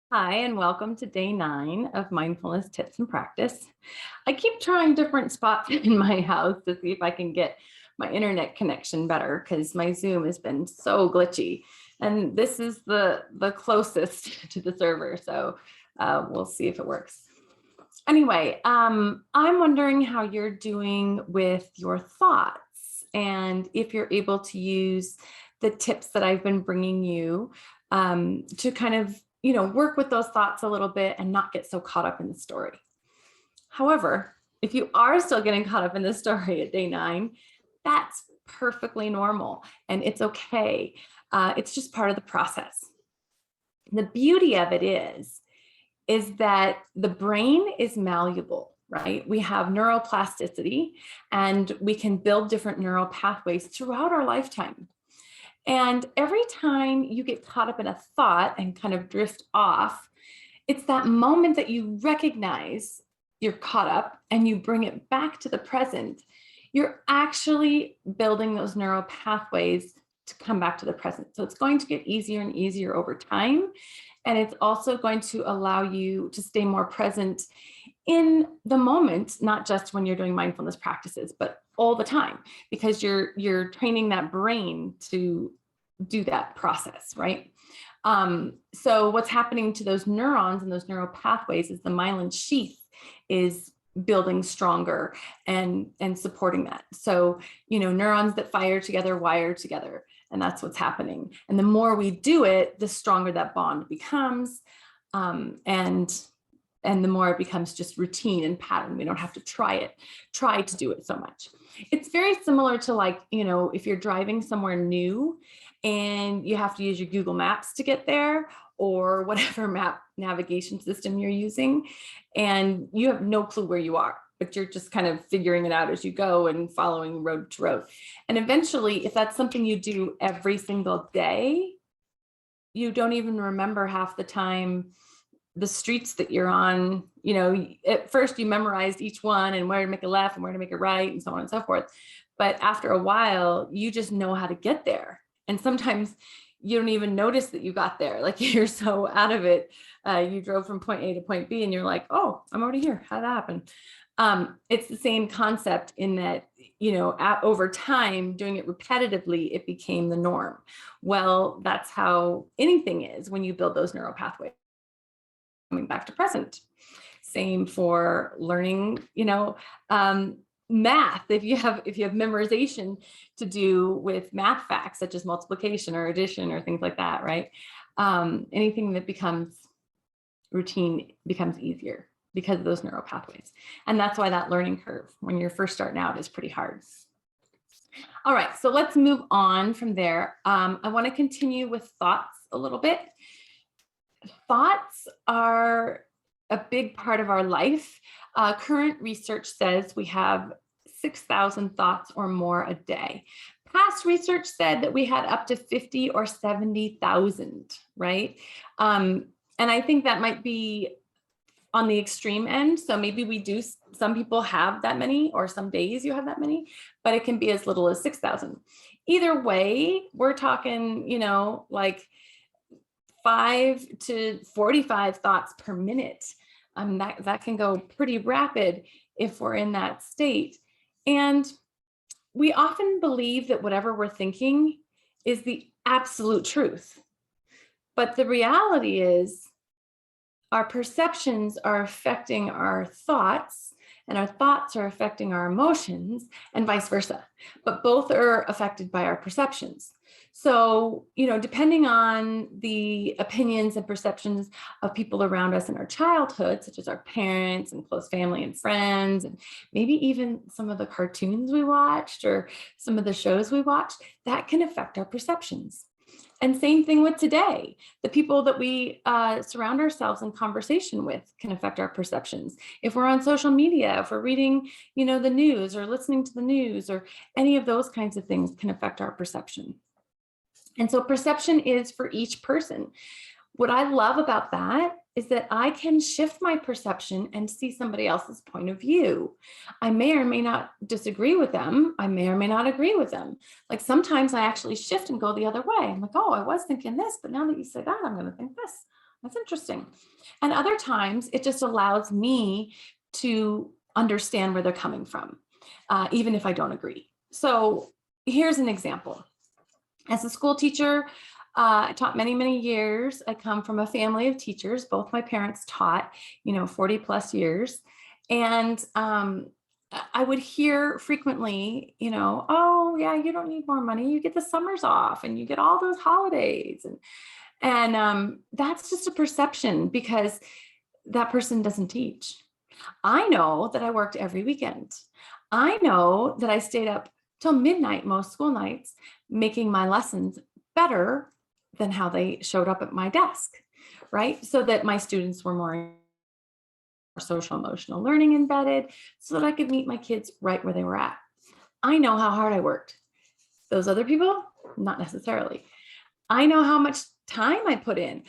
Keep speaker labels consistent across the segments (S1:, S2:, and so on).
S1: Hi, and welcome to day 9 of Mindfulness Tips and Practice. I keep trying different spots in my house to see if I can get my internet connection better because my Zoom has been so glitchy. And this is the closest to the server, so we'll see if it works. Anyway, I'm wondering how you're doing with your thoughts and if you're able to use the tips that I've been bringing you to kind of work with those thoughts a little bit and not get so caught up in the story. However, if you are still getting caught up in the story at day 9, that's perfectly normal and it's okay. It's just part of the process. The beauty of it is that the brain is malleable, right? We have neuroplasticity and we can build different neural pathways throughout our lifetime. And every time you get caught up in a thought and kind of drift off, it's that moment that you recognize you're caught up and you bring it back to the present. You're actually building those neural pathways to come back to the present. So it's going to get easier and easier over time. And it's also going to allow you to stay more present in the moment, not just when you're doing mindfulness practices, but all the time, because you're training that brain to do that process, right? So what's happening to those neurons and those neural pathways is the myelin sheath is building stronger and supporting that. So, neurons that fire together wire together, and that's what's happening. And the more we do it, the stronger that bond becomes, and the more it becomes just routine and pattern. We don't have to try to do it so much. It's very similar to if you're driving somewhere new and you have to use your Google Maps to get there or whatever map navigation system you're using, and you have no clue where you are, but you're just kind of figuring it out as you go and following road to road. And eventually, if that's something you do every single day, you don't even remember half the time the streets that you're on. At first you memorized each one and where to make a left and where to make a right and so on and so forth. But after a while, you just know how to get there. And sometimes you don't even notice that you got there. Like you're so out of it. You drove from point A to point B and you're like, oh, I'm already here. How'd that happen? It's the same concept in that, over time, doing it repetitively, it became the norm. Well, that's how anything is when you build those neural pathways. Coming back to present. Same for learning, math. If you have memorization to do with math facts, such as multiplication or addition or things like that, right? Anything that becomes routine becomes easier because of those neural pathways. And that's why that learning curve when you're first starting out is pretty hard. All right, so let's move on from there. I want to continue with thoughts a little bit. Thoughts are a big part of our life. Current research says we have 6,000 thoughts or more a day. Past research said that we had up to 50 or 70,000, right? And I think that might be on the extreme end. So maybe some people have that many, or some days you have that many, but it can be as little as 6,000. Either way, we're talking, like 5 to 45 thoughts per minute. That can go pretty rapid if we're in that state. And we often believe that whatever we're thinking is the absolute truth. But the reality is our perceptions are affecting our thoughts, and our thoughts are affecting our emotions, and vice versa. But both are affected by our perceptions. So, depending on the opinions and perceptions of people around us in our childhood, such as our parents and close family and friends, and maybe even some of the cartoons we watched or some of the shows we watched, that can affect our perceptions. And same thing with today. The people that we surround ourselves in conversation with can affect our perceptions. If we're on social media, if we're reading, the news or listening to the news, or any of those kinds of things can affect our perception. And so perception is for each person. What I love about that is that I can shift my perception and see somebody else's point of view. I may or may not disagree with them. I may or may not agree with them. Like sometimes I actually shift and go the other way. I'm like, oh, I was thinking this, but now that you say that, I'm going to think this. That's interesting. And other times it just allows me to understand where they're coming from, even if I don't agree. So here's an example. As a school teacher, I taught many, many years. I come from a family of teachers. Both my parents taught, 40 plus years. And I would hear frequently, oh, yeah, you don't need more money. You get the summers off and you get all those holidays. And that's just a perception because that person doesn't teach. I know that I worked every weekend. I know that I stayed up till midnight most school nights, making my lessons better than how they showed up at my desk, right? So that my students were more social emotional learning embedded, so that I could meet my kids right where they were at. I know how hard I worked. Those other people, not necessarily. I know how much time I put in.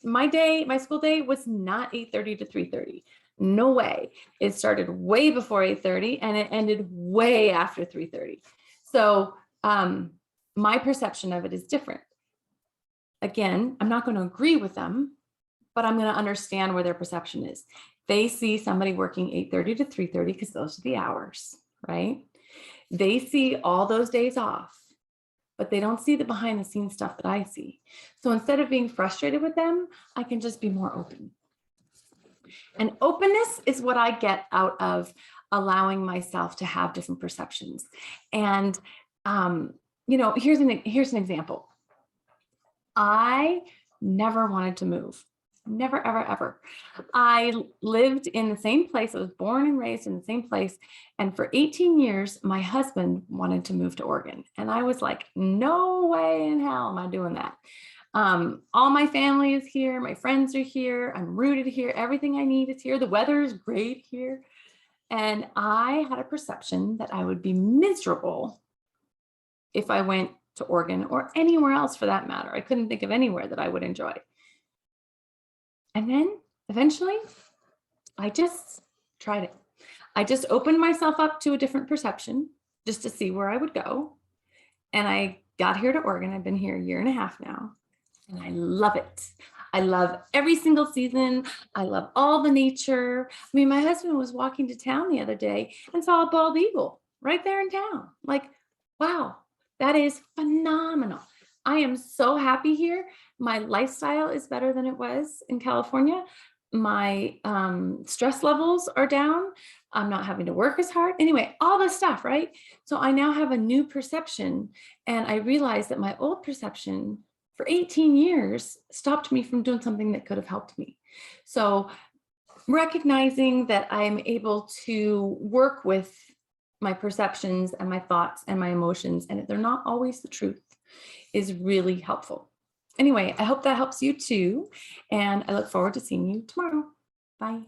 S1: My school day was not 8:30 to 3:30. No way. It started way before 8:30 and it ended way after 3:30. So my perception of it is different. Again, I'm not going to agree with them, but I'm going to understand where their perception is. They see somebody working 8:30 to 3:30 because those are the hours, right? They see all those days off, but they don't see the behind the scenes stuff that I see. So instead of being frustrated with them, I can just be more open. And openness is what I get out of allowing myself to have different perceptions. And here's an example. I never wanted to move. Never, ever, ever. I lived in the same place. I was born and raised in the same place. And for 18 years, my husband wanted to move to Oregon. And I was like, no way in hell am I doing that. All my family is here. My friends are here. I'm rooted here. Everything I need is here. The weather is great here. And I had a perception that I would be miserable if I went to Oregon or anywhere else for that matter. I couldn't think of anywhere that I would enjoy. And then eventually I just tried it. I just opened myself up to a different perception just to see where I would go. And I got here to Oregon. I've been here a year and a half now, and I love it. I love every single season. I love all the nature. I mean, my husband was walking to town the other day and saw a bald eagle right there in town. Like, wow, that is phenomenal. I am so happy here. My lifestyle is better than it was in California. My stress levels are down. I'm not having to work as hard. Anyway, all this stuff, right? So I now have a new perception, and I realized that my old perception for 18 years stopped me from doing something that could have helped me. So recognizing that I'm able to work with my perceptions and my thoughts and my emotions, and they're not always the truth, is really helpful. Anyway, I hope that helps you too. And I look forward to seeing you tomorrow. Bye.